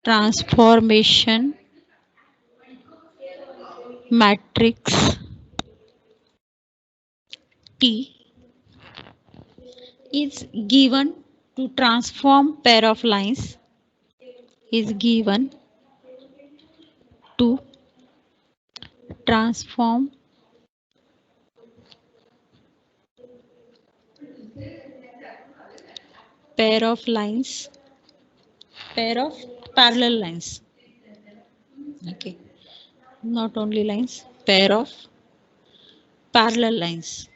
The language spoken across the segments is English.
transformation matrix T is given to transform pair of lines is given to transform pair of lines pair of parallel lines. Okay, not only lines, pair of parallel lines.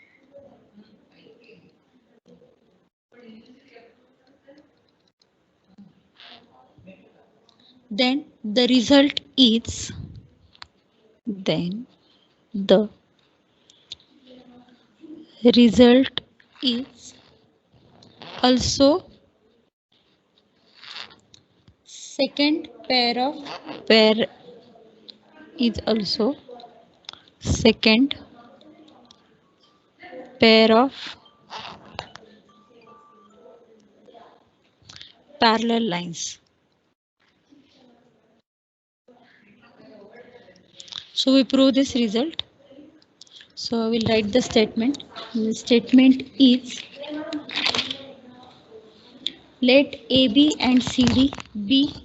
Then the result is then the result is also second pair is also second pair of parallel lines. So we prove this result. So I will write the statement. The statement is let AB and CD be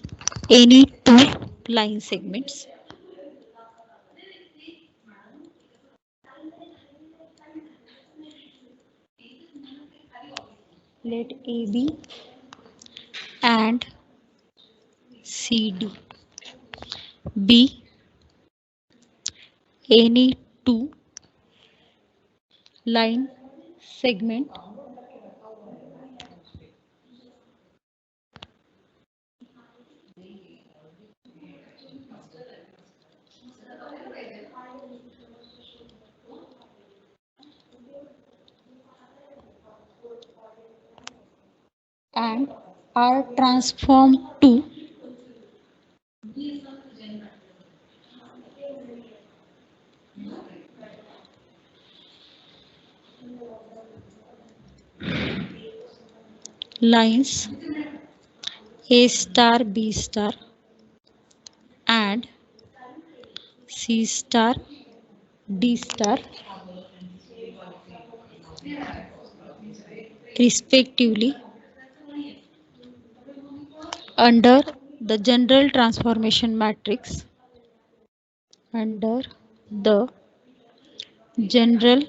any two line segments. Let AB and CD be any two line segment and are transformed to lines A star, B star and C star, D star respectively under the general transformation matrix under the general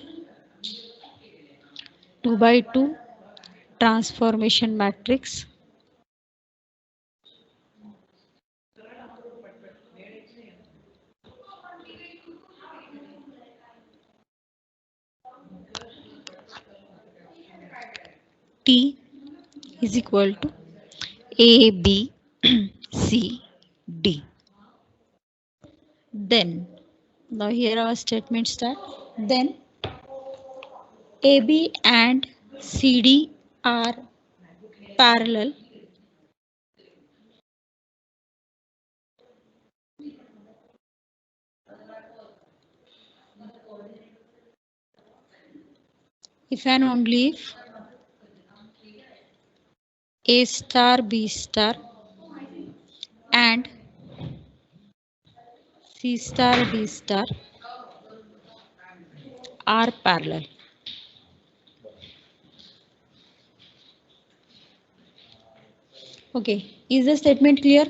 2 by 2 transformation matrix T is equal to A, B, C, D. Then, now here our statement start. Then AB and CD are parallel if and only if A star, B star and C star, D star are parallel. Okay, is the statement clear?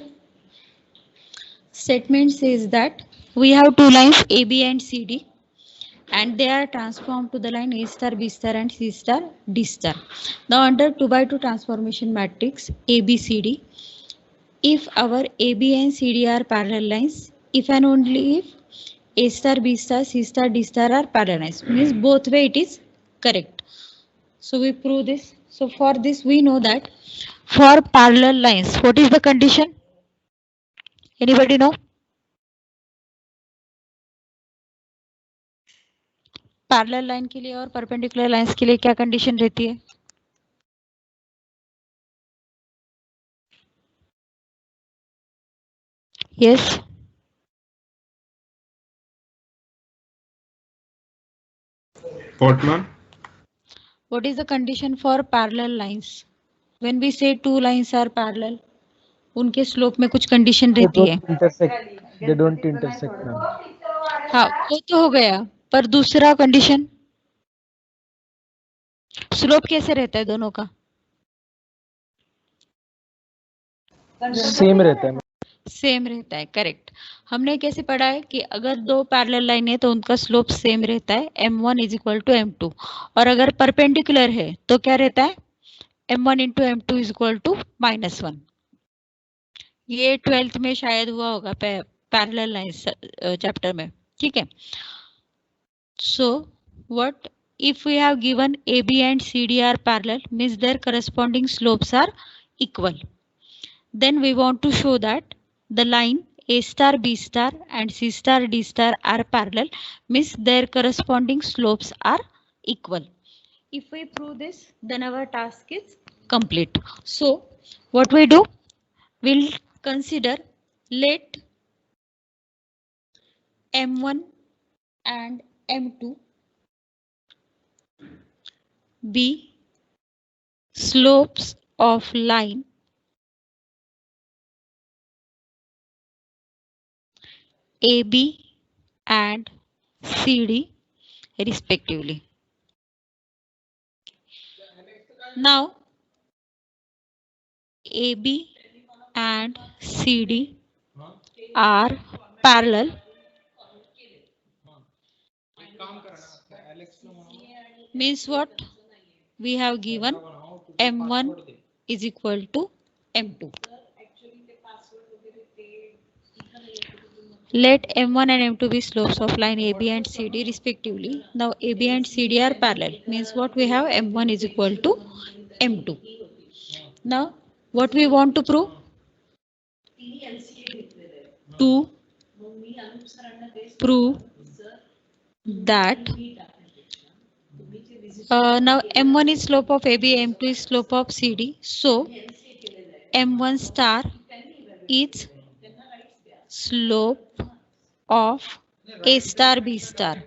Statement says that we have two lines AB and CD and they are transformed to the line A star, B star and C star, D star. Now under 2 by 2 transformation matrix ABCD, if our AB and CD are parallel lines, if and only if A star, B star, C star, D star are parallel lines, means both way it is correct. So we prove this. So for this we know that for parallel lines, what is the condition? Anybody know? Parallel line के लिए और perpendicular lines के लिए क्या condition रहती है? Yes, What, ma'am? what is the condition for parallel lines? When we say two lines are parallel, उनके slope में कुछ कंडीशन रहती है। They don't intersect, ma'am. हाँ वो तो हो गया, पर दूसरा कंडीशन स्लोप कैसे रहता है दोनों का? सेम रहता है ma'am. सेम रहता है, करेक्ट। हमने कैसे पढ़ा है कि अगर दो पैरेलल लाइन है तो उनका स्लोप सेम रहता है, m1 is equal to m2, और अगर परपेंडिकुलर है तो क्या रहता है, m1 into m2 is equal to -1। ये 12th में शायद हुआ होगा पैरेलल लाइन चैप्टर में, ठीक है। So what if we have given AB and CD are parallel, means their corresponding slopes are equal. Then we want to show that the line A star, B star and C star, D star are parallel, means their corresponding slopes are equal. If we prove this, then our task is complete. So what we do, we'll consider let M1 and M2 be slopes of line AB and CD respectively. Now AB and CD are parallel, means what? We have given M1 is equal to M2. Let M1 and M2 be slopes of line AB and CD respectively. Now AB and CD are parallel, means what we have, M1 is equal to M2. Now what we want to prove? To prove that now M1 is slope of AB, M2 is slope of CD. So M1 star is slope of A star, B star,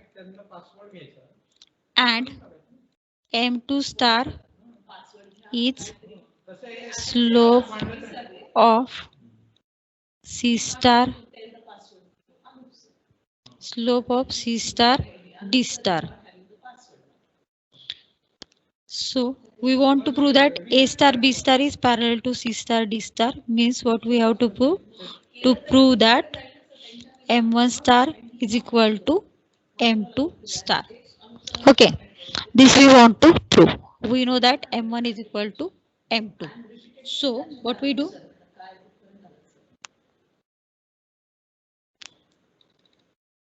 and M2 star is slope of C star, D star. So we want to prove that A star, B star is parallel to C star, D star, means what we have to prove? To prove that M1 star is equal to M2 star. Okay, this we want to prove. We know that M1 is equal to M2. So what we do?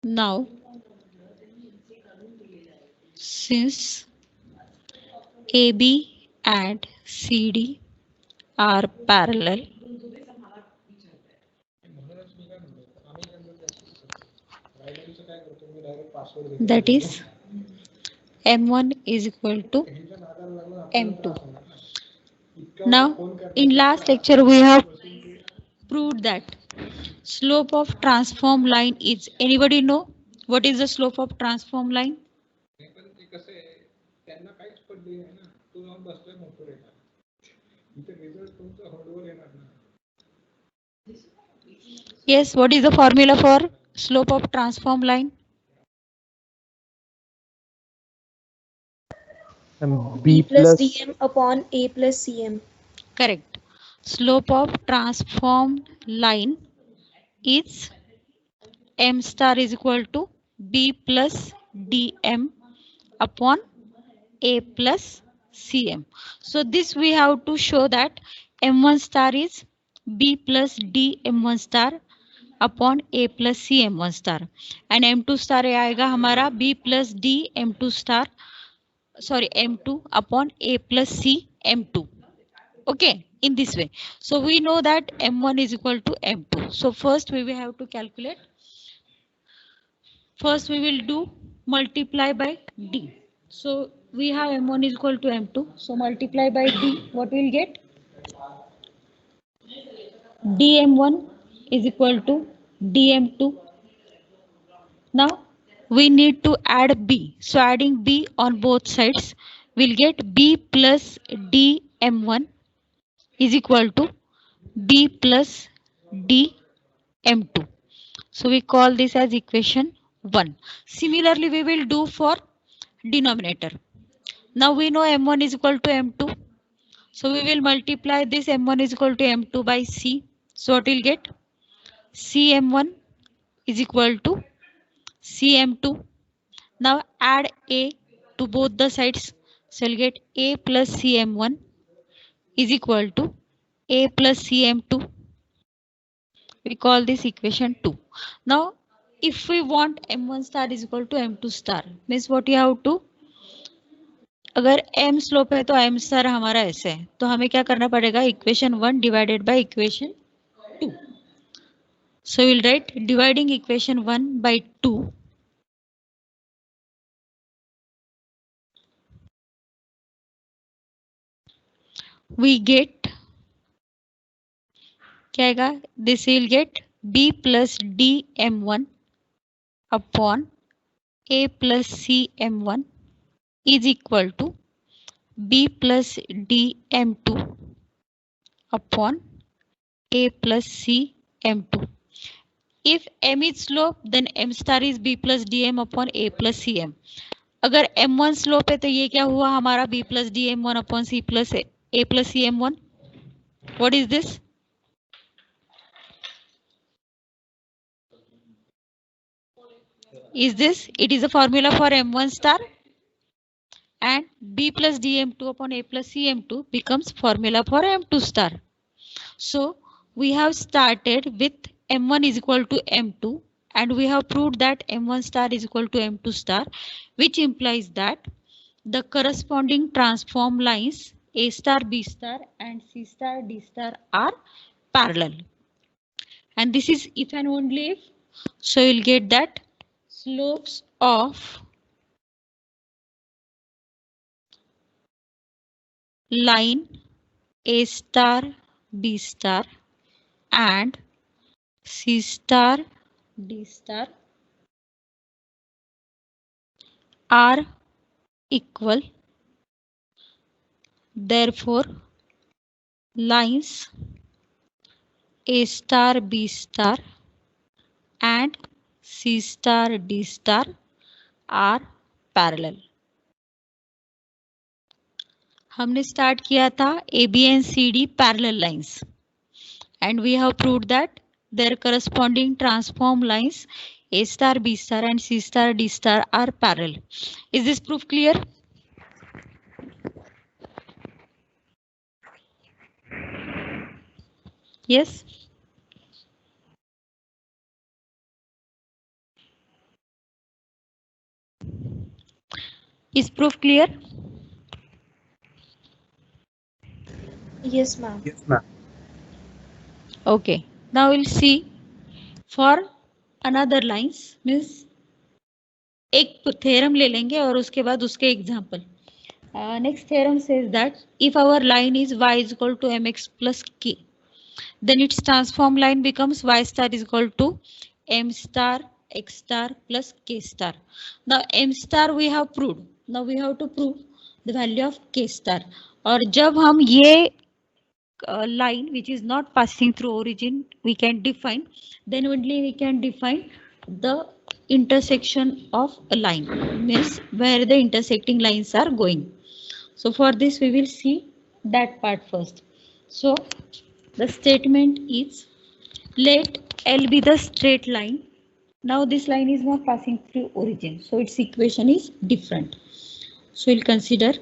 Now, since AB and CD are parallel, that is M1 is equal to M2. Now, in last lecture we have proved that slope of transform line is, anybody know what is the slope of transform line? Yes, what is the formula for slope of transform line? B plus dm upon A plus cm. Correct. Slope of transformed line is M star is equal to B plus dm upon A plus cm. So this we have to show that M1 star is B plus D M1 star upon A plus C M1 star, and M2 star आएगा हमारा B plus D M2 star, sorry M2 upon A plus C M2. Okay, in this way. So we know that M1 is equal to M2. So first we will have to calculate. First we will do multiply by D. So we have M1 is equal to M2. So multiply by D, what we will get? dm1 is equal to dm2. Now we need to add B. So adding B on both sides, we'll get B plus dm1 is equal to B plus D M2. So we call this as equation 1. Similarly, we will do for denominator. Now we know M1 is equal to M2. So we will multiply this M1 is equal to M2 by C. So what we'll get? CM1 is equal to CM2. Now add A to both the sides. So you'll get A plus CM1 is equal to A plus CM2. We call this equation 2. Now if we want M1 star is equal to M2 star, means what you have to, अगर m slope है तो m star हमारा ऐसे है, तो हमें क्या करना पड़ेगा, equation 1 divided by equation 2. So we'll write dividing equation 1 by 2. We get क्या आएगा, this will get b plus d m1 upon a plus c m1 is equal to b plus d m2 upon a plus c m2. If m is slope, then m star is b plus dm upon a plus cm. अगर m1 slope है तो ये क्या हुआ हमारा b plus dm1 upon c plus a plus cm1. What is this? Is this? It is a formula for m1 star, and b plus dm2 upon a plus cm2 becomes formula for m2 star. So we have started with m1 is equal to m2, and we have proved that m1 star is equal to m2 star, which implies that the corresponding transform lines a star, b star and c star, d star are parallel. And this is if and only if. So you'll get that slopes of line a star, b star and c star, d star are equal. Therefore, lines a star, b star and c star, d star are parallel. हमने start किया था A B and C D parallel lines, and we have proved that their corresponding transform lines a star, b star and c star, d star are parallel. Is this proof clear? Yes. Is proof clear? Yes, ma'am. Yes, ma'am. Okay. Now we'll see for another lines, means एक theorem ले लेंगे और उसके बाद उसके example. Next theorem says that if our line is y is equal to mx plus k, then its transform line becomes y star is equal to m star x star plus k star. Now m star we have proved. Now we have to prove the value of k star. और जब हम ये line which is not passing through origin we can define, then only we can define the intersection of a line, means where the intersecting lines are going. So for this we will see that part first. So the statement is, let L be the straight line. Now this line is not passing through origin, so its equation is different. So we'll consider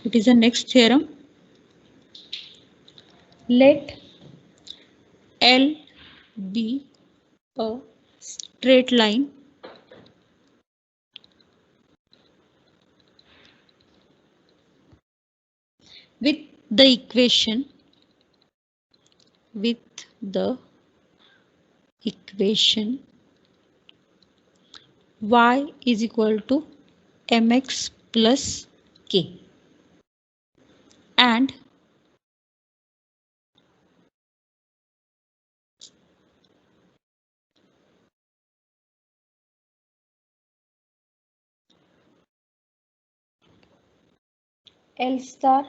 it is the next theorem. Let L be a straight line with the equation y is equal to mx plus k, and L star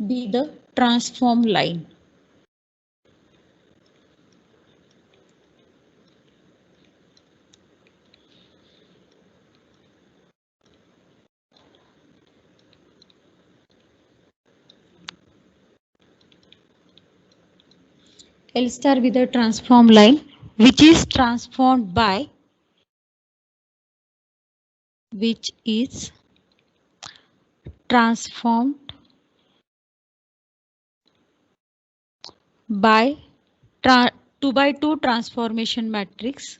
be the transform line. L star with a transform line which is transformed by transformed by 2 by 2 transformation matrix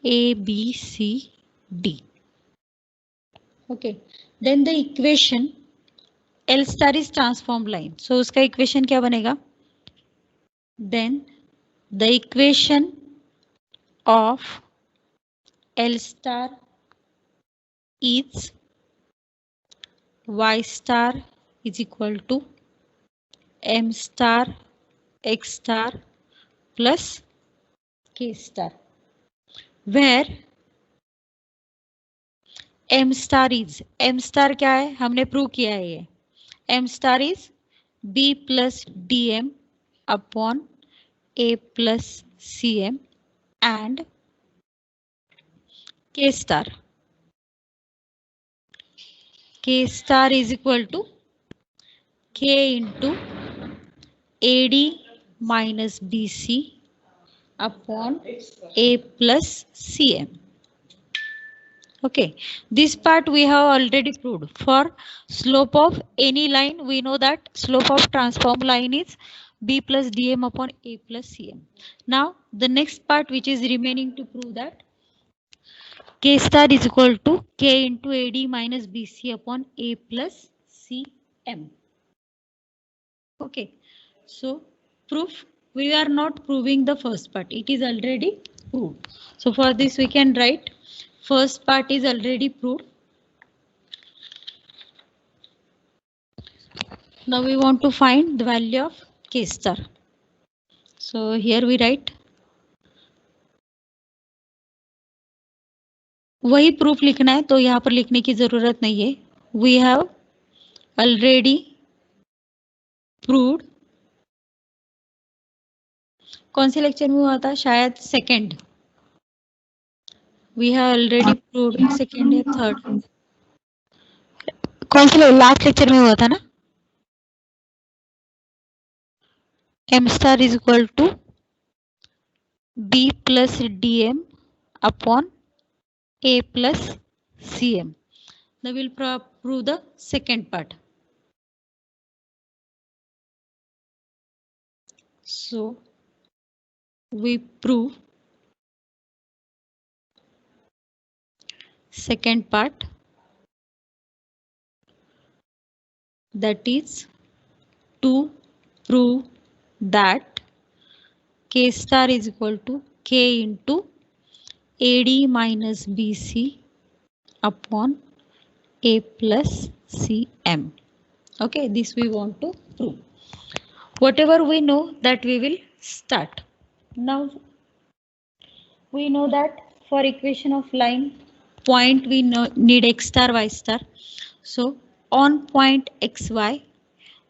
A, B, C, D. Okay, then the equation L star is transformed line. So उसका equation क्या बनेगा? Then the equation of L star is Y star is equal to M star X star plus K star, where M star क्या है? हमने prove किया है ये. M star is B plus DM upon A plus CM and K star is equal to K into AD minus BC upon A plus CM. Okay, this part we have already proved. For slope of any line, we know that slope of transform line is B plus DM upon A plus CM. Now, the next part which is remaining to prove that K star is equal to K into AD minus BC upon A plus CM. Okay, so proof, we are not proving the first part, it is already proved. So for this we can write first part is already proved. Now we want to find the value of K star. So here we write, वही proof लिखना है तो यहाँ पर लिखने की जरूरत नहीं है. We have already proved. कौन से लेक्चर में हुआ था? शायद second. We have already proved second या थर्ड. कौन से लास्ट लेक्चर में हुआ था ना? M star is equal to B plus DM upon A plus CM. Now we'll prove the second part. So we prove second part, that is to prove that K star is equal to K into AD minus BC upon A plus CM. Okay, this we want to prove. Whatever we know that we will start. Now we know that for equation of line point we need X star Y star. So on point XY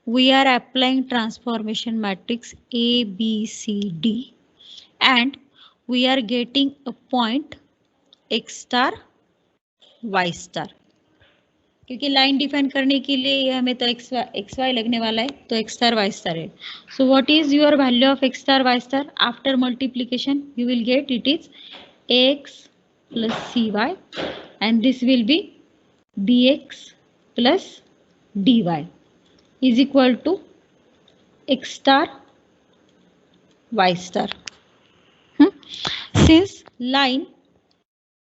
we are applying transformation matrix A, B, C, D and we are getting a point X star Y star. क्योंकि line define करने के लिए हमें तो x Y लगने वाला है, तो एक्स स्टार वाई स्टार है. So what is your value of X star Y star? After multiplication you will get it is X plus C Y and this will be D X plus D Y is equal to x star y star. Since line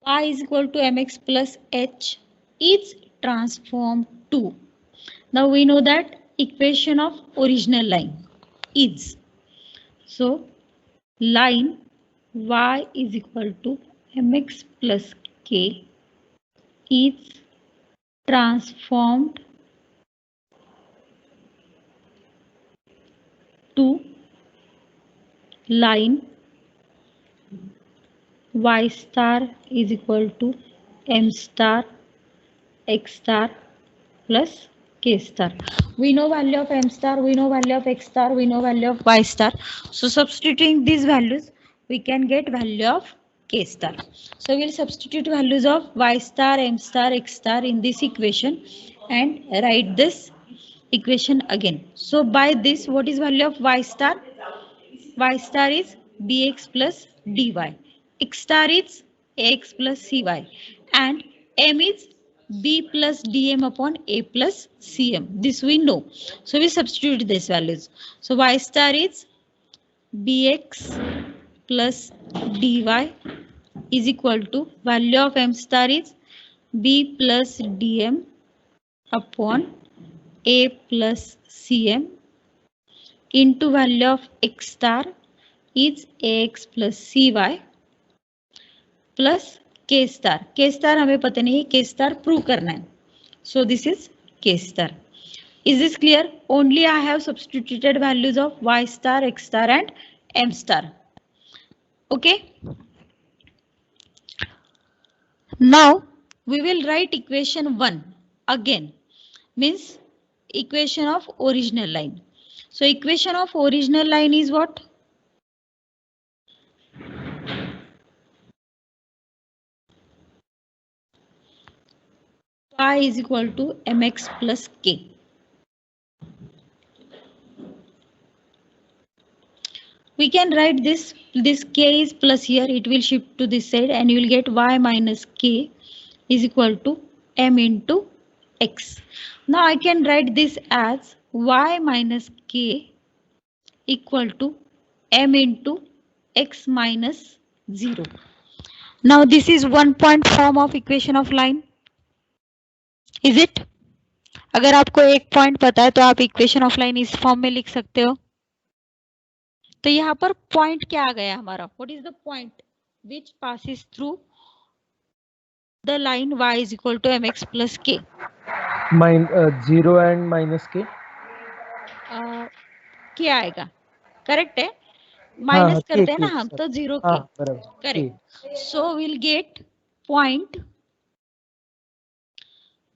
y is equal to mx plus h is transformed to, now we know that equation of original line is, so line y is equal to mx plus k is transformed to line y star is equal to m star x star plus k star. We know value of m star, we know value of x star, we know value of y star. So substituting these values, we can get value of k star. So we'll substitute values of y star, m star, x star in this equation and write this equation again. So by this, what is value of y star? Y star is bx plus dy. X star is ax plus cy. And m is b plus dm upon a plus cm. This we know. So we substitute these values. So y star is bx plus dy is equal to value of m star is b plus dm upon a plus cm into value of x star is ax plus cy plus k star. K star हमें पता नहीं है, k star prove करना है. So this is k star. Is this clear? Only I have substituted values of y star, x star and m star. Okay. Now we will write equation 1 again, means equation of original line. So equation of original line is what? Y is equal to mx plus k. We can write this k is plus here, it will shift to this side and you will get y minus k is equal to m into x. Now I can write this as y minus k equal to m into x minus 0. Now this is one point form of equation of line. Is it? अगर आपको एक point पता है तो आप equation of line इस form में लिख सकते हो. तो यहाँ पर पॉइंट क्या आ गया हमारा? What is the point which passes through the line y is equal to mx plus k. 0 and minus k. क्या आएगा? करेक्ट है, माइनस करते हैं ना हम, तो 0 k. Correct. So will gate point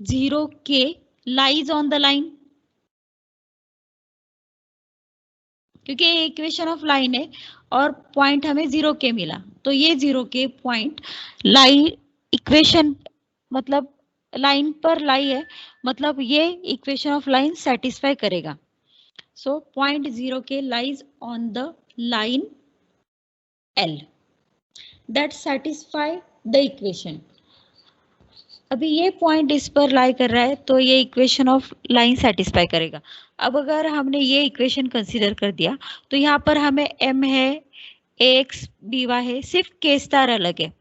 0 k lies on the line. क्योंकि ये इक्वेशन ऑफ लाइन है और पॉइंट हमें 0 के मिला, तो ये 0 के पॉइंट लाइन इक्वेशन मतलब लाइन पर लाई है, मतलब ये इक्वेशन ऑफ लाइन सेटिस्फाई करेगा. सो पॉइंट 0 के lies on the line L that satisfy the equation. अभी ये पॉइंट इस पर लाई कर रहा है तो ये इक्वेशन ऑफ लाइन सेटिस्फाई करेगा. अब अगर हमने ये इक्वेशन कंसीडर कर दिया तो यहाँ पर हमें m है, ax by है, सिर्फ k स्टार अलग है,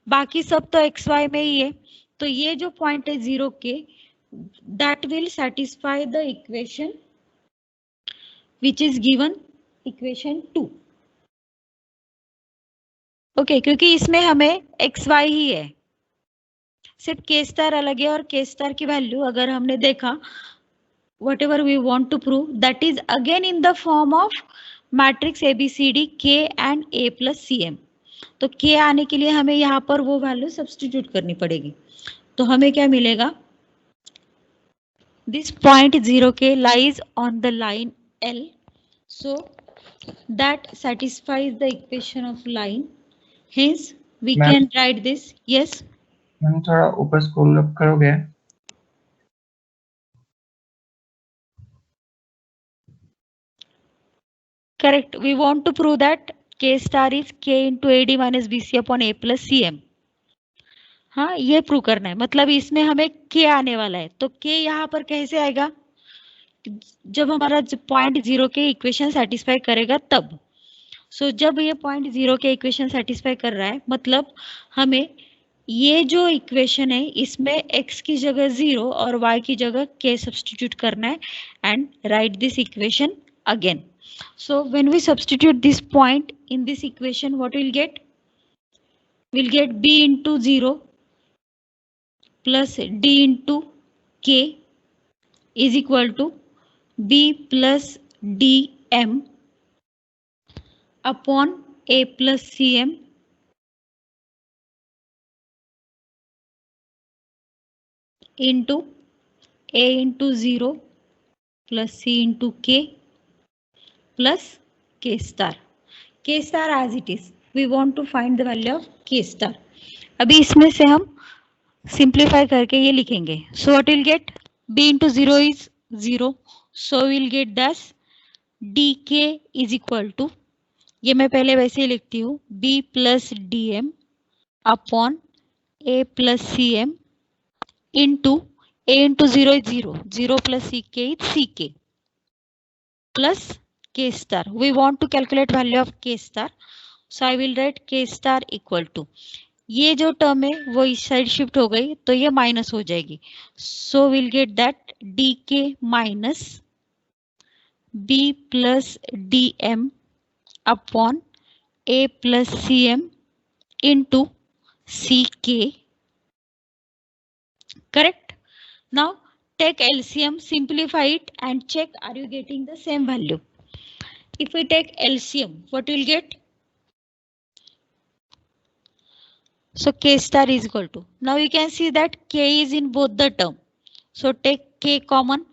बाकी सब तो xy में ही है. तो ये जो पॉइंट है 0 के, that will satisfy the equation which is given equation 2. Okay, क्योंकि इसमें हमें xy ही है, सिर्फ k स्टार अलग है और k स्टार की वैल्यू अगर हमने देखा whatever we want to prove that is again in the form of matrix ABCD K and A plus CM. तो K आने के लिए हमें यहाँ पर वो वैल्यू सब्स्टिट्यूट करनी पड़ेगी. तो हमें क्या मिलेगा? This point 0 K lies on the line L, so that satisfies the equation of line. Hence we can write this. Yes. Ma'am थोड़ा ऊपर स्क्रॉल अप करोगे? Correct. We want to prove that K star is K into AD minus BC upon A plus CM. हाँ, ये prove करना है, मतलब इसमें हमें K आने वाला है. तो K यहाँ पर कैसे आएगा? जब हमारा पॉइंट 0 के इक्वेशन सेटिस्फाई करेगा तब. सो जब ये पॉइंट 0 के इक्वेशन सेटिस्फाई कर रहा है, मतलब हमें ये जो इक्वेशन है इसमें x की जगह 0 और y की जगह k सब्स्टिट्यूट करना है and right this equation again. So when we substitute this point in this equation, what we'll get? We'll get b into 0 plus d into k is equal to b plus dm upon A plus CM into A into 0 plus C into K plus K star. K star as it is. We want to find the value of K star. अभी इसमें से हम simplify करके ये लिखेंगे. So what we'll get? B into 0 is 0. So we'll get thus dk is equal to, ये मैं पहले वैसे ही लिखती हूँ, B plus dm upon A plus cm into A into 0 is 0. 0 plus ck is ck plus k star. We want to calculate value of k star. So I will write k star equal to, ये जो term है वो इस side shift हो गई तो ये minus हो जाएगी. So will get that D K minus B plus D M upon A plus C M into C K. Correct. Now take LCM, simplify it and check are you getting the same value. If we take LCM, what will get? So K star is equal to, now you can see that K is in both the term. So take K common.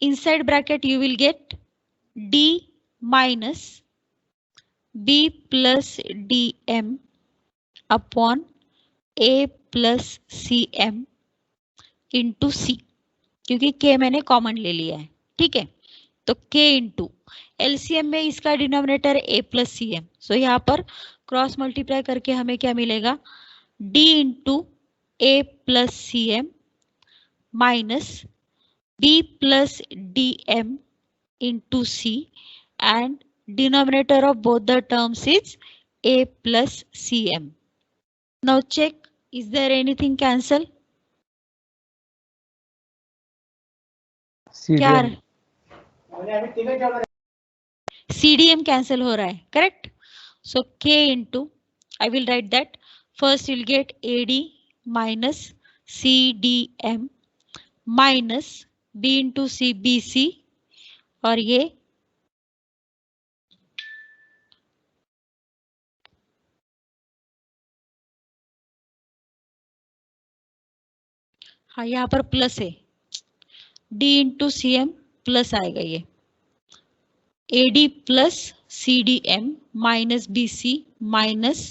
Inside bracket you will get D minus B plus DM upon A plus CM into C. क्योंकि K मैंने common ले लिया है. ठीक है. तो K into LCM में इसका denominator A plus C M. So यहाँ पर क्रॉस मल्टीप्लाई करके हमें क्या मिलेगा? D into A plus C M minus B plus D M into C and denominator of both the terms is A plus CM. Now check, is there anything cancel? क्या CDM cancel हो रहा है. Correct. So K into, I will write that, first will get AD minus CDM minus B into CBC और ये हाँ यहाँ पर plus है, D इंटू CM प्लस आएगा ये AD plus CDM minus BC minus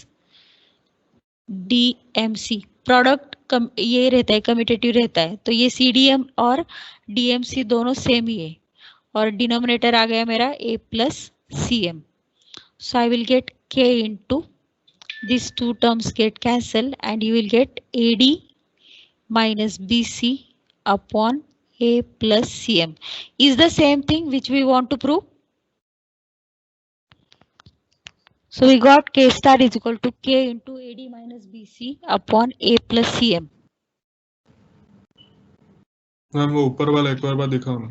DMC. Product ये रहता है, कम्यूटेटिव रहता है, तो ये CDM और DMC दोनों सेम ही है और डिनोमिनेटर आ गया मेरा A plus CM. So I will get K into these two terms get cancel and you will get AD minus BC upon A plus CM is the same thing which we want to prove. So we got K star is equal to K into AD minus BC upon A plus CM. Ma'am वो ऊपर वाला एक बार दिखाओ ना.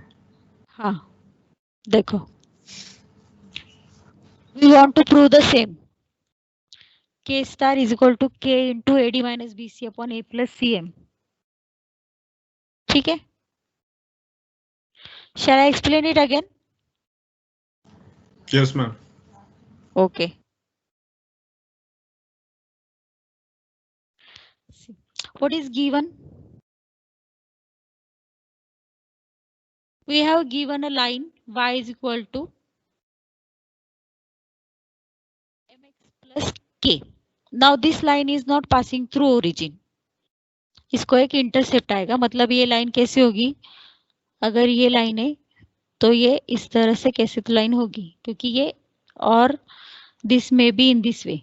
हाँ देखो, we want to prove the same. K star is equal to K into AD minus BC upon A plus CM. ठीक है. Shall I explain it again? Yes ma'am. Okay. What is given? We have given a line y is equal to mx plus k. Now this line is not passing through origin. इसको एक intercept आएगा. मतलब ये line कैसे होगी? अगर ये line है तो ये इस तरह से कैसे तो लाइन होगी, क्योंकि ये और दिस में बी इन दिस वे.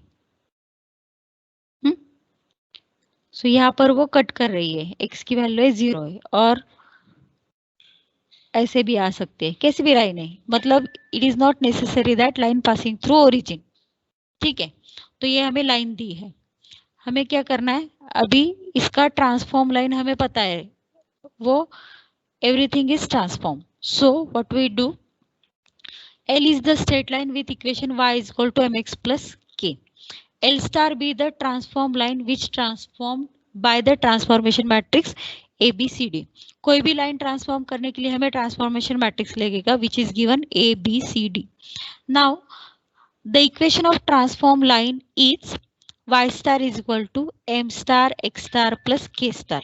सो यहाँ पर वो कट कर रही है, x की वैल्यू है 0 है और ऐसे भी आ सकते हैं, कैसे भी लाइन है. मतलब it is not necessary that line passing through origin. ठीक है. तो ये हमें लाइन दी है, हमें क्या करना है? अभी इसका ट्रांसफॉर्म लाइन हमें पता है, वो everything is transform. So what we do, L is the straight line with equation y is equal to mx plus k. L star be the transform line which transformed by the transformation matrix ABCD. कोई भी line transform करने के लिए हमें transformation matrix लगेगा which is given ABCD. Now the equation of transform line is y star is equal to m star x star plus k star.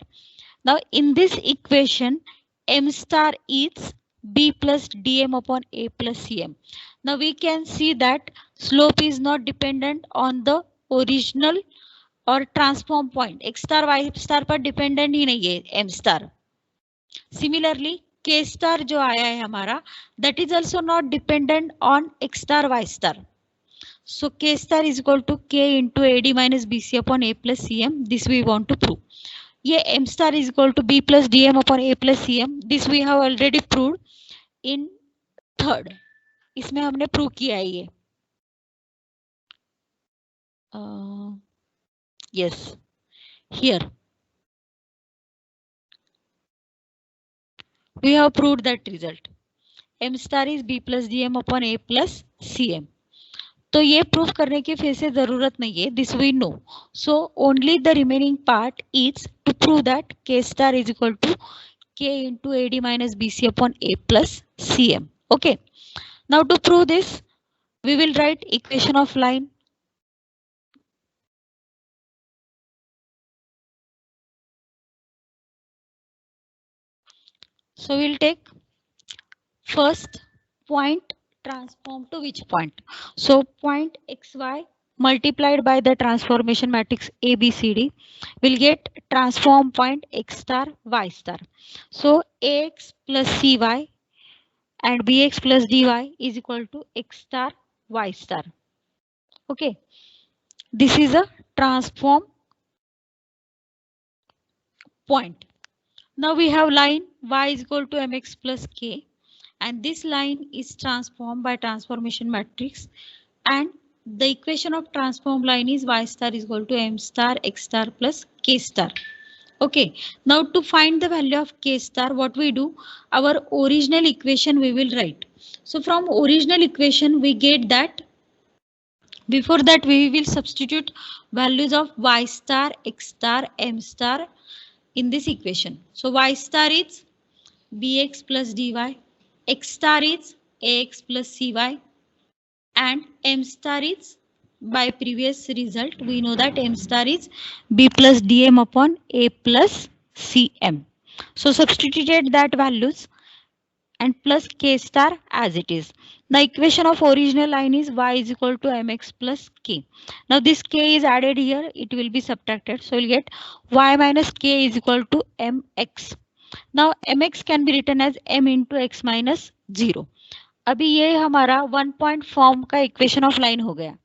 Now in this equation, m star is b plus dm upon a plus cm. Now we can see that slope is not dependent on the original और transform point x star y star पर dependent ही नहीं है m star. Similarly k star जो आया है हमारा, that is also not dependent on x star y star. So k star is equal to k into ad minus bc upon a plus cm. This we want to prove. ये m star is equal to b plus dm upon a plus cm. This we have already proved in third. इसमें हमने prove किया है ये. Yes, here we have proved that result. m star is b plus dm upon a plus cm. तो ये proof करने की फिर से जरूरत नहीं है. This we know. So only the remaining part is to prove that k star is equal to k into ad minus bc upon a plus cm. Okay. Now to prove this, we will write equation of line. So we'll take first point transform to which point? So point xy multiplied by the transformation matrix ABCD will get transform point x star y star. So ax plus cy and bx plus dy is equal to x star y star. Okay, this is a transform point. Now we have line y is equal to mx plus k, and this line is transformed by transformation matrix, and the equation of transform line is y star is equal to m star x star plus k star. Okay, now to find the value of k star, what we do, our original equation we will write. So from original equation we get that, before that we will substitute values of y star, x star, m star in this equation. So y star is bx plus dy, x star is ax plus cy, and m star is, by previous result we know that m star is b plus dm upon a plus cm. So substituted that values and plus k star as it is. The equation of original line is y is equal to mx plus k. Now this k is added here, it will be subtracted. So we'll get y minus k is equal to mx. Now mx can be written as m into x minus 0. अभी ये हमारा 1 point form का equation of line हो गया.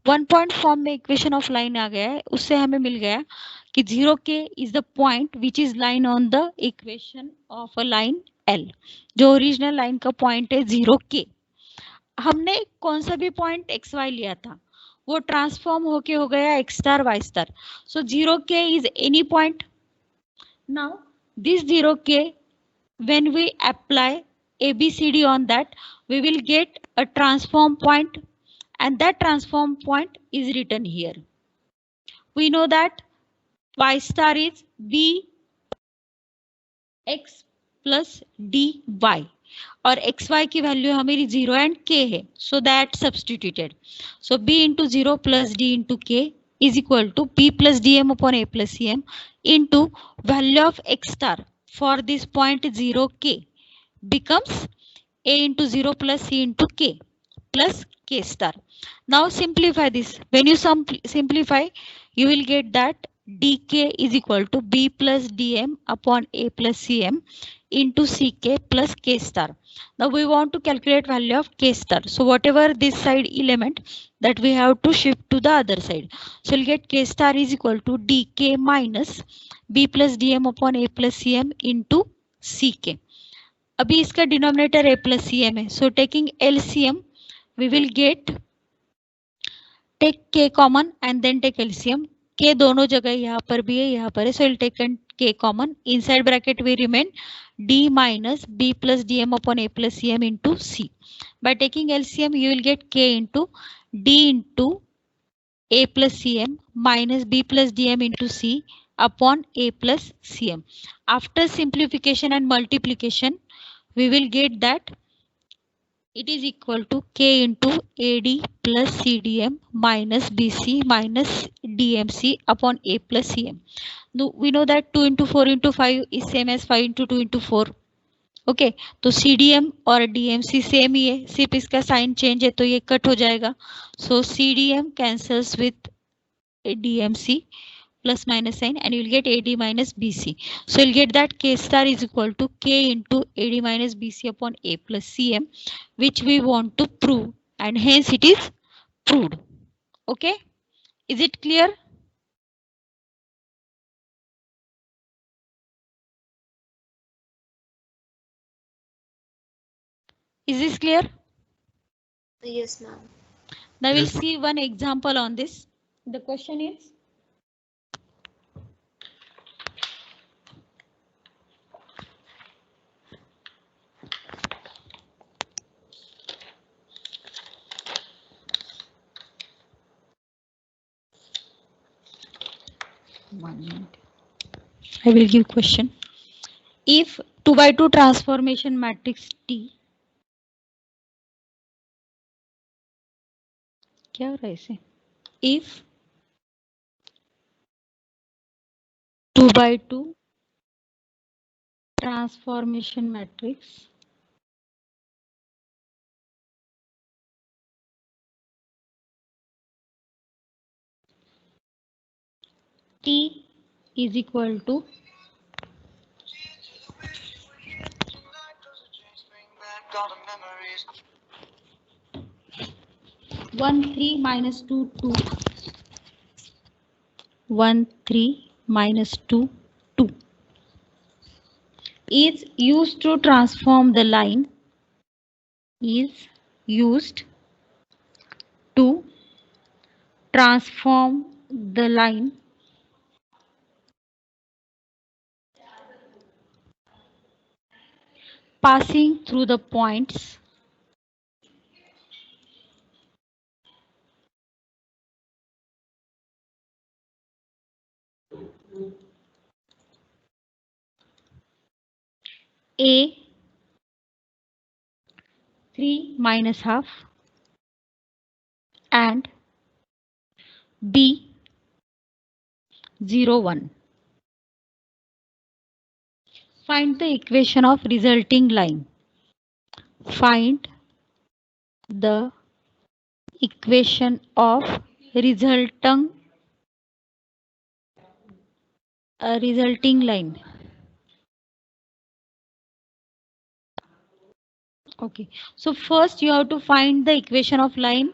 1 point form में equation of line आ गया है. उससे हमें मिल गया कि 0k is the point which is line on the equation of a line L. जो ओरिजिनल लाइन का पॉइंट है 0k. हमने कौन सा भी पॉइंट xy लिया था, वो ट्रांसफॉर्म होके हो गया x star y star. So 0k is any point. Now this 0k, when we apply ABCD on that, we will get a transform point, and that transform point is written here. We know that y star is b x plus dy और xy की value हमारी 0 and k है. So that substituted. So b into 0 plus d into k is equal to p plus dm upon a plus cm into value of x star for this point 0k becomes a into 0 plus c into k plus k star. Now simplify this. When you simplify, you will get that dk is equal to b plus dm upon a plus cm into ck plus k star. Now we want to calculate value of k star. So whatever this side element, that we have to shift to the other side. So we'll get k star is equal to dk minus b plus dm upon a plus cm into ck. अभी इसका denominator a plus cm है. So taking LCM, we will get, take k common and then take LCM. k दोनों जगह यहाँ पर भी है, यहाँ पर है. So we'll take k common. Inside bracket we remain d minus b plus dm upon a plus cm into c. By taking LCM, you will get k into d into a plus cm minus b plus dm into c upon a plus cm. After simplification and multiplication, we will get that it is equal to K into AD plus CDM minus BC minus DMC upon A plus CM. No, we know that 2 into 4 into 5 is same as 5 into 2 into 4. Okay तो CDM और DMC same ही है, सिर्फ इसका sign change है तो ये cut हो जाएगा. सो CDM cancels with DMC plus minus sign and you will get AD minus BC. So you'll get that K star is equal to K into AD minus BC upon A plus CM, which we want to prove, and hence it is proved. Okay, is it clear? Is this clear? Yes, ma'am. Now we'll Yes. see one example on this. The question is, one minute. I will give question. If 2 by 2 transformation matrix T, क्या हो रहा है इसे? If 2 by 2 transformation matrix T is equal to 1 3 minus 2 2 1 3 minus 2 2 is used to transform the line, is used to transform the line passing through the points A 3 minus half and B 0 1. Find the equation of resulting line. Find the equation of resulting line. Okay, so first you have to find the equation of line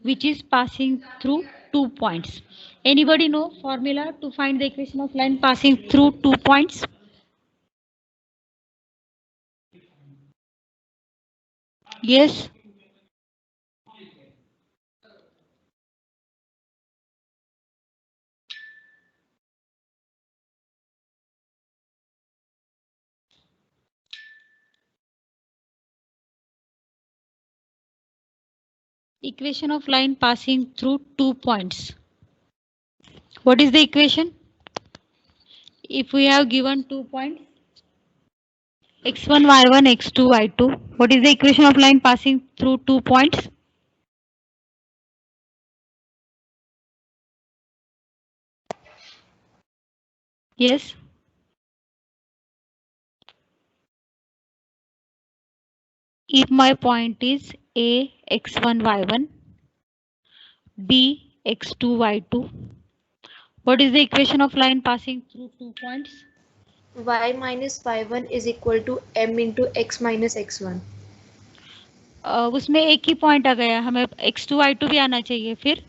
which is passing through 2 points. Anybody know formula to find the equation of line passing through 2 points? Yes. Equation of line passing through 2 points. What is the equation? If we have given 2 points, x1, y1, x2, y2, what is the equation of line passing through 2 points? Yes. If my point is A, x1, y1, B, x2, y2, what is the equation of line passing through 2 points? Y minus y1 is equal to m into x minus x1. उसमें एक ही point आ गया, हमें x2, y2 भी आना चाहिए फिर.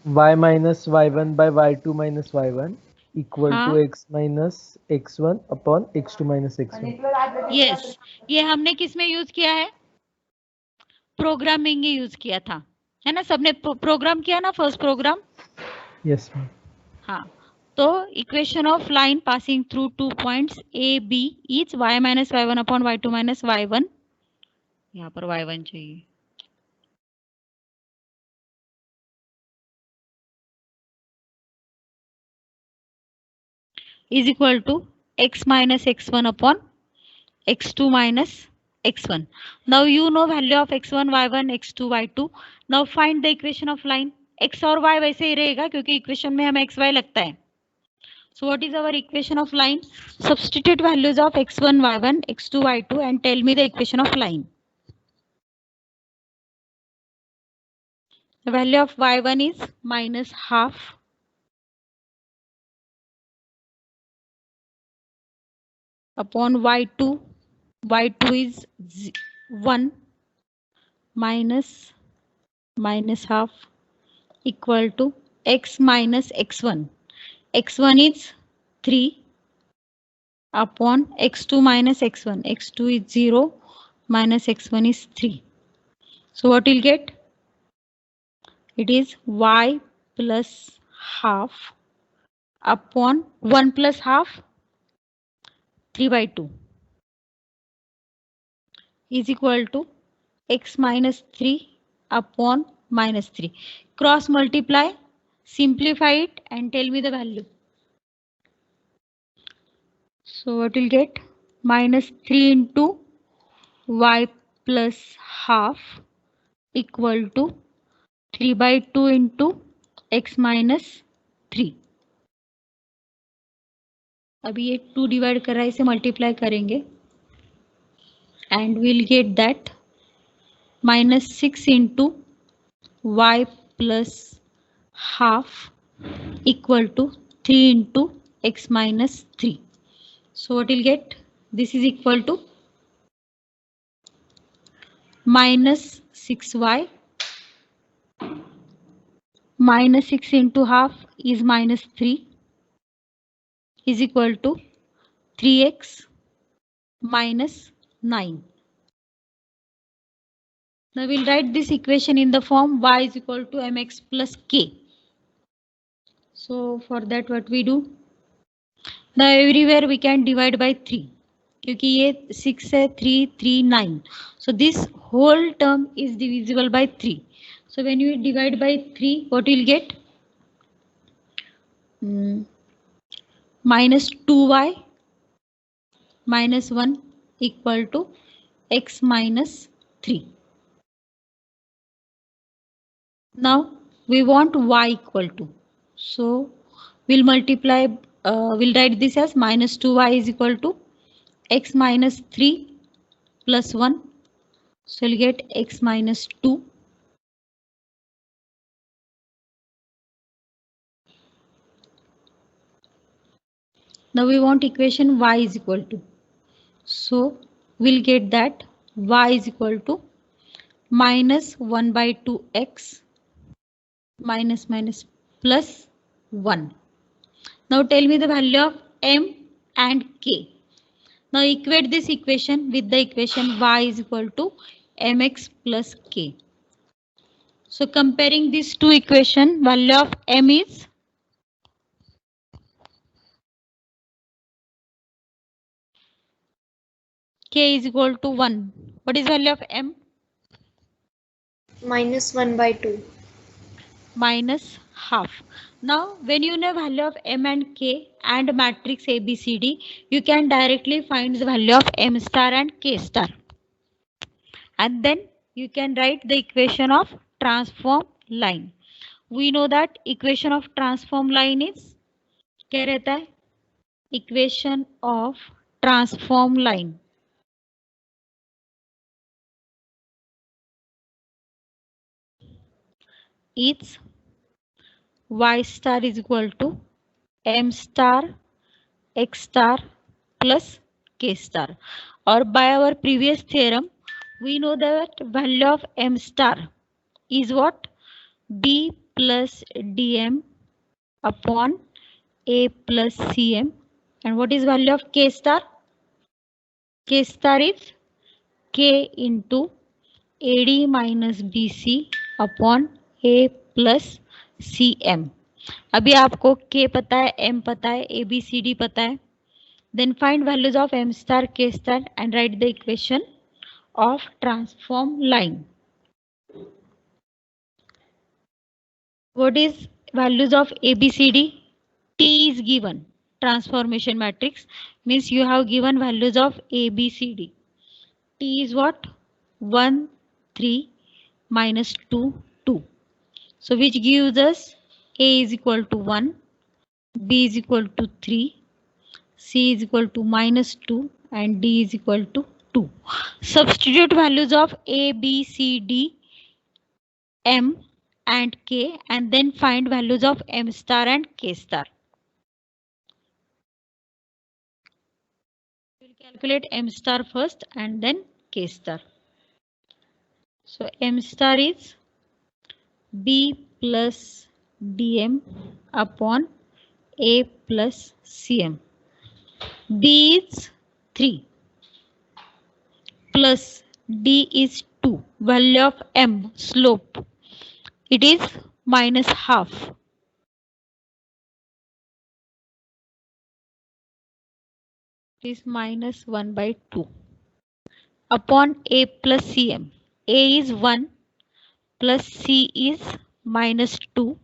y minus y1 by y2 minus y1 equal to हाँ. x minus x1 upon x2 minus x1. Yes, ये हमने किस में यूज किया है? प्रोग्रामिंग ही यूज किया था, है ना? सबने प्रोग्राम किया ना, फर्स्ट प्रोग्राम. Yes, ma'am. हाँ, तो equation of line passing through 2 points A B is y minus y1 upon y2 minus y1. यहाँ पर y1 चाहिए. is equal to x minus x1 upon x2 minus x1. Now you know value of x1, y1, x2, y2. Now find the equation of line. x और y वैसे ही रहेगा क्योंकि equation में हमें xy लगता है. So what is our equation of line? Substitute values of x1, y1, x2, y2 and tell me the equation of line. The value of y1 is minus half upon y2. y2 is 1 minus half equal to x minus x1. x1 is 3 upon x2 minus x1. x2 is 0 minus x1 is 3. So what you'll get? It is y plus half upon 1 plus half 3 by 2 is equal to x minus 3 upon minus 3. Cross multiply, simplify it and tell me the value. So what you'll get? Minus 3 into y plus half equal to 3 by 2 into x minus 3. अभी ये 2 divide कर रहा है, इसे multiply करेंगे and we'll get that minus 6 into y plus half equal to 3 into x minus 3. So what you'll get? This is equal to minus 6y minus 6 into half is minus 3 is equal to 3x minus 9. Now we'll write this equation in the form y is equal to mx plus k. So for that what we do? Now everywhere we can divide by 3. क्योंकि ये 6 है, 3, 3, 9. So this whole term is divisible by 3. So when you divide by 3, what you'll get? Minus 2y minus 1 equal to x minus 3. Now we want y equal to. So we'll multiply, we'll write this as minus 2y is equal to x minus 3 plus 1. So we'll get x minus 2. Now we want equation y is equal to. So we'll get that y is equal to minus 1 by 2x minus plus 1. Now tell me the value of m and k. Now equate this equation with the equation y is equal to mx plus k. So comparing these two equations, value of m is k is equal to 1. What is value of m? Minus 1 by 2. Minus half. Now when you know value of m and k and matrix ABCD, you can directly find the value of m star and k star. And then you can write the equation of transform line. We know that equation of transform line is क्या रहता है? Equation of transform line. It's y star is equal to m star x star plus k star. Or by our previous theorem, we know that value of m star is what? B plus dm upon a plus cm. And what is value of k star? K star is k into AD minus BC upon A plus CM. अभी आपको K पता है, M पता है, ABCD पता है. Then find values of M star, K star and write the equation of transform line. What is values of ABCD? T is given. Transformation matrix means you have given values of ABCD. T is what? 1, 3 minus 2, 2. So which gives us A is equal to 1, B is equal to 3, C is equal to minus 2 and D is equal to 2. Substitute values of A, B, C, D, M and K and then find values of M star and K star. We'll calculate M star first and then K star. So M star is B plus DM upon A plus CM. B is 3 plus D is 2. Value of M slope. It is minus half. It is minus 1 by 2 upon A plus CM. A is 1 plus C is minus 2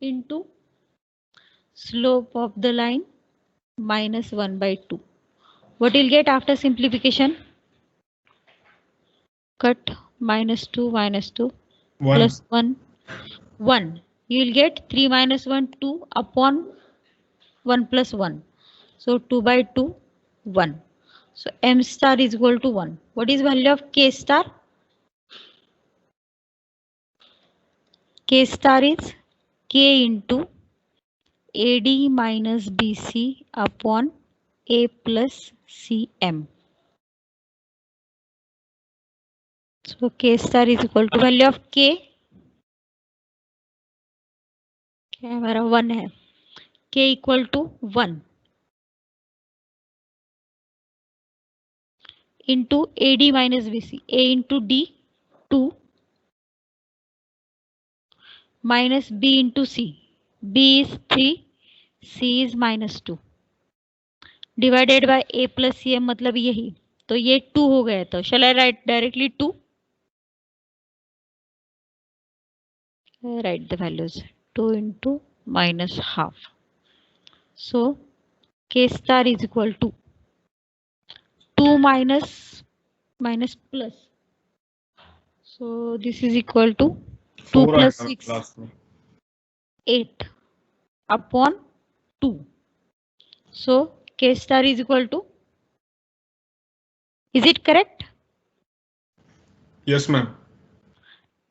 into slope of the line minus 1 by 2. What you'll get after simplification? Cut minus 2 1. plus 1, 1. You will get 3 minus 1, 2 upon 1 plus 1. So 2 by 2, 1. So M star is equal to 1. What is value of K star? K star is K into AD minus BC upon A plus CM. So K star is equal to value of K हमारा 1 है. K equal to 1 into AD minus BC. A into D 2 minus B into C. B is 3, C is minus 2. Divided by A plus CM मतलब यही. तो ये 2 हो गया. तो shall I write directly 2? Write the values. 2 into minus half. So K star is equal to 2 minus plus. So this is equal to 2 4 plus आएगा 6, last में. 8 upon 2. So K star is equal to, is it correct? Yes, ma'am.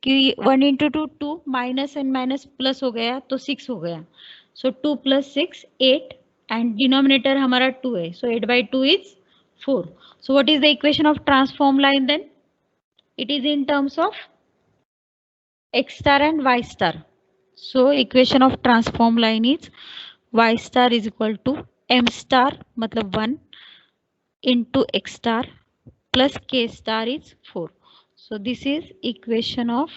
कि 1 into 2 2 minus and minus plus हो गया तो 6 हो गया. So 2 plus 6 8 and denominator हमारा 2 है. So 8 by 2 is 4. So what is the equation of transform line then? It is in terms of X star and Y star. So equation of transform line is Y star is equal to M star मतलब 1 into X star plus K star is 4. So this is equation of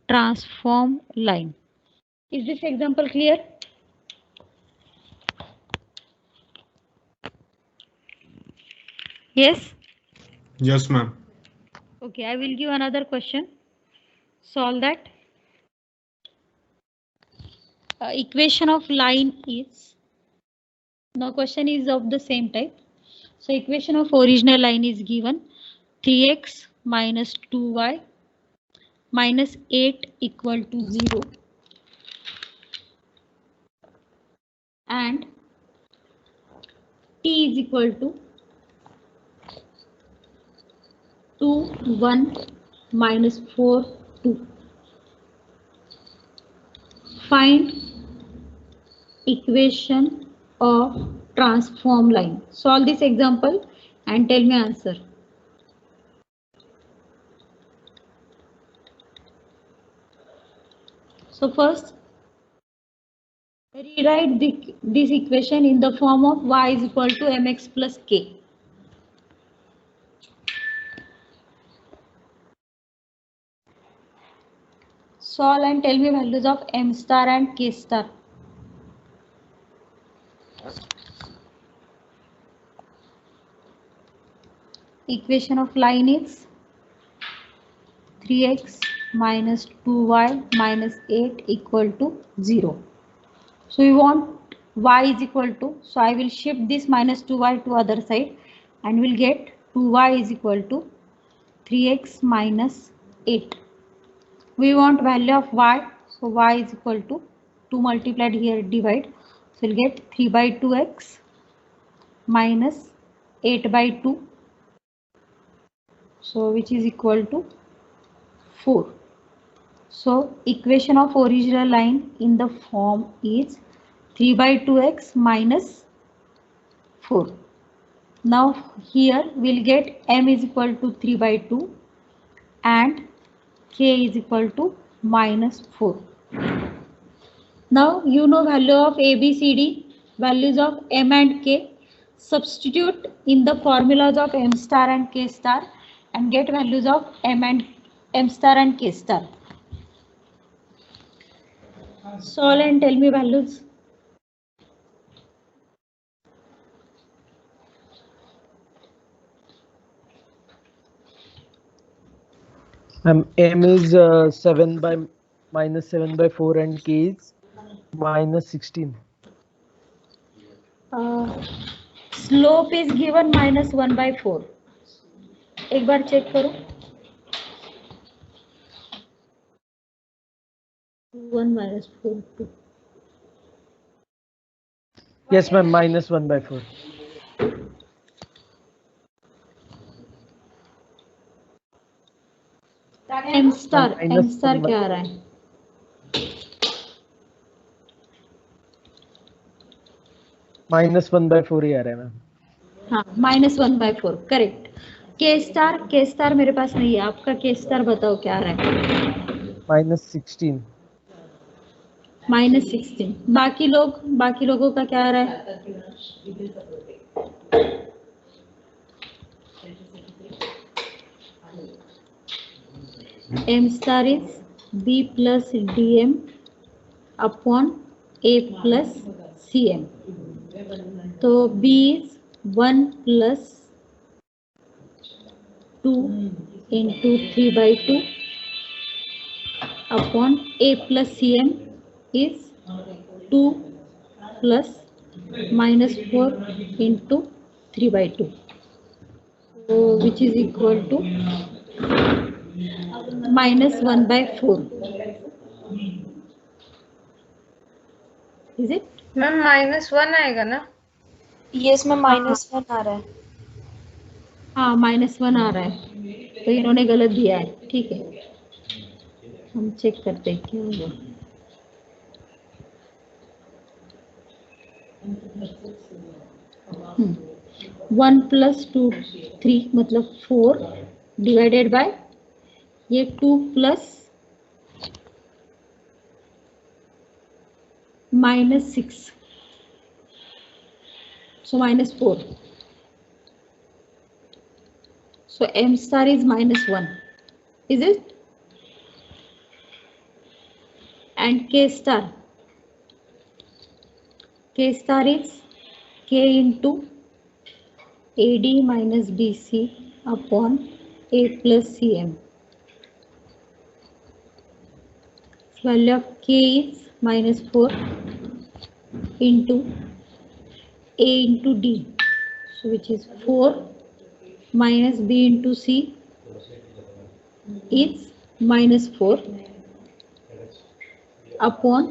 transform line. Is this example clear? Yes? Yes, ma'am. Okay, I will give another question. Solve that. Equation of line is, now question is of the same type. So equation of original line is given 3x minus 2y minus 8 equal to 0 and t is equal to 2 1 minus 4 2. Find equation of transform line. Solve this example and tell me answer. So first, rewrite this equation in the form of y is equal to mx plus k. Solve and tell me values of m star and k star. Equation of line is 3x minus 2y minus 8 equal to 0. So we want y is equal to, so I will shift this minus 2y to other side and we'll get 2y is equal to 3x minus 8. We want value of y, so y is equal to 2 multiplied here divide, so we'll get 3 by 2x minus 8 by 2, so which is equal to 4. So equation of original line in the form is 3 by 2x minus 4. Now here we'll get m is equal to 3 by 2 and k is equal to minus 4. Now you know value of a, b, c, d, values of m and k. Substitute in the formulas of m star and k star and get values of m star and k star. Solve and tell me values. M is 7 by minus 7 by 4 and k is minus 16. Slope is given minus 1 by 4. एक बार check करो. 1 minus 4 2. Yes, ma'am, minus 1 by 4. M star Minus one by- क्या आ रहा है? minus 1 by 4 ही आ रहा है ma'am. हाँ, minus 1 by 4 correct. के star मेरे पास नहीं है, आपका के स्टार बताओ क्या आ रहा है? minus 16. minus 16. बाकी लोगों का क्या आ रहा है? m star is b plus dm upon a plus cm. तो b is 1 plus 2 into 3 by 2 upon a plus cm is 2 plus minus 4 into 3 by 2. So which is equal to minus 1 by 4. Is it? Ma'am -1 आएगा ना? Yes में -1 आ रहा है. हाँ -1 आ रहा है, तो इन्होंने गलत दिया है. ठीक है, हम चेक करते हैं क्या होगा. वन प्लस 2 3 मतलब 4 डिवाइडेड बाय ये 2 plus -6, so -4. So m star is -1, is it? And k star is k into AD minus BC upon A plus CM. Value of k is -4 into A into D, so which is 4 minus B into C is -4 upon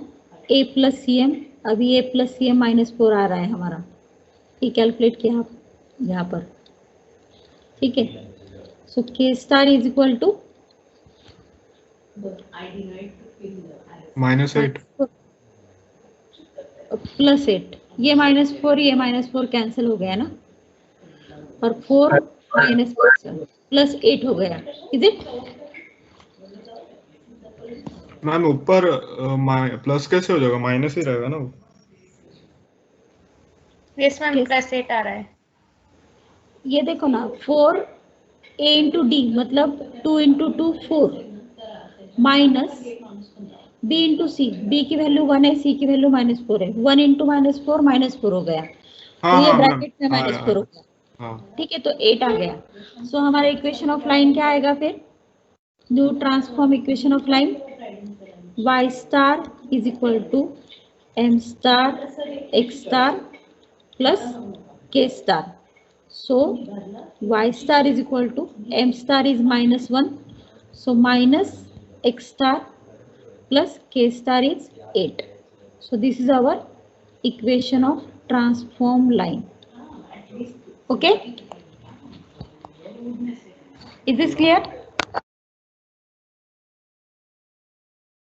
A plus CM. अभी A plus CM -4 आ रहा है हमारा, ये calculate किया आप यहाँ पर. ठीक है, so K star is equal to -8. +8. ये -4 ये -4 कैंसिल हो गया ना, और 4 +8 हो गया. Is it? मैम ऊपर प्लस कैसे हो जाएगा? माइनस ही रहेगा ना. यस मैम +8 आ रहा है. ये देखो ना, 4 A इंटू डी मतलब 2 इंटू 2 4 माइनस B इंटू सी. बी की वैल्यू 1 है, सी की वैल्यू -4 है. 1 इंटू -4 -4 हो गया, तो ये ब्रैकेट में -4 हो गया. ठीक है, तो 8 आ गया. सो हमारा इक्वेशन ऑफ लाइन क्या आएगा फिर? New transform equation of line y star is equal to m star x star plus k star. So y star is equal to m star is -1. So minus x star plus k star is 8. So this is our equation of transform line. Okay. Is this clear?